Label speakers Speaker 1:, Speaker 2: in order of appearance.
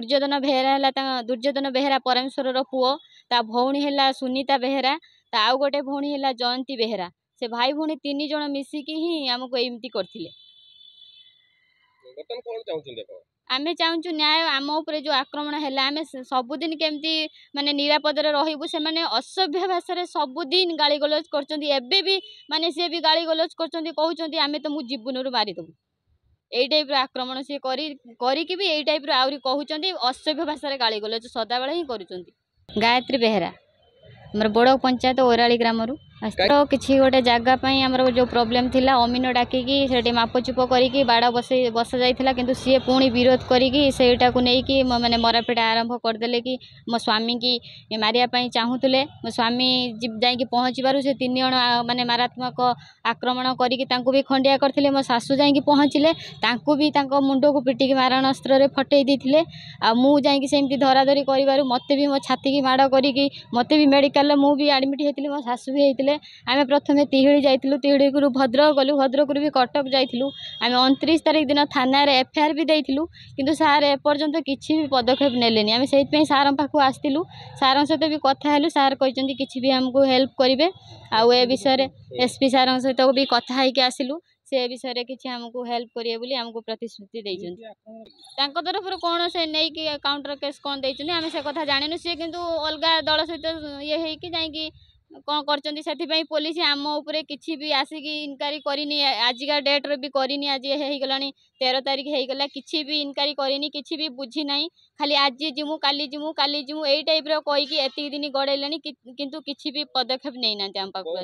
Speaker 1: दुर्योधन बेहेरा है दुर्योधन बेहेरा परमेश्वर पुओ ता भौणी है सुनीता बेहेरा ता आउ गोटे भौणी है जयंती बेहेरा से भाई भौणी 3 जण मिसिकी ही आमको एमती करथिले। आमे चाहूँ न्याय आम उपरे जो आक्रमण है आमे सबुदिन केमती माने निरापद रहबू से माने असभ्य भाषा सबुदिन गाली गलौज करबे भी माने सी भी गाली गलौज कर आमे तुमको जीवन मारिदेबू यही टाइप आक्रमण सी करी भी यही टाइप आहरी कहते असभ्य भाषा गाली गलौज सदा बेले ही कर। गायत्री बेहेरा आमर बड़ पंचायत ओराली ग्राम किसी गोटे जगह आमर जो प्रोब्लेम थिला अमीन डाकिकी से मापचुप करी बाड़ बस जाइथिला किंतु सी पुणी विरोध करी सेटा को लेकिन माने मरापिटा आरंभ करदे कि मो स्वामी की मारिया चाहूले मो स्वामी जाकि पहुँचबार से 3 जण माने मारात्मक आक्रमण करी भी खंडिया करथिले मो सासू जाकि पहुँचले भी मुंड को पिटिकी मारणास्त्र फटई देते आ मु जाकि सेमती धराधरी कर मत भी मो छाती की माड़ करी मत भी मेडिकल मु भी एडमिट होती मो सासू भी होते आम प्रथम तिहिड़ी जाइलु तिहिड़ी भद्रक गलु भद्रक भी कटक जाइलु आम 29 तारिख दिन थाना एफआईआर भी देइलु किंतु सार एपर्यंत किसी भी पदक्षेप नेलेनी आम से सार पाखु आसलु सार सहित भी कथा हेलु सार कहते किसी भी आमको हेल्प करेंगे आउ ए विषय एसपी सार सहित भी कथा होइके आसिलु से विषय किसी आमको हेल्प करेंगे बोली आमको प्रतिश्रुति देइछन तरफ कौन से नहीं कि काउंटर केस कौन देइछन आम से कथा जानिनु सी किंतु अलगा दल सहित ये है कि जाकि कौन कर पुलिस आम उपरे किसी भी आसिकी इनक्वारी करनी आजिका डेट्रे भी करनी आज हो गला 13 तारिख हो गला किसी भी इनक्वारी करनी किसी भी बुझी ना खाली आज जिमु काली जिमु यही टाइप कहीकि एति दिन गड़े किंतु किसी भी पदक्षेप नहीं ना आम पाखु।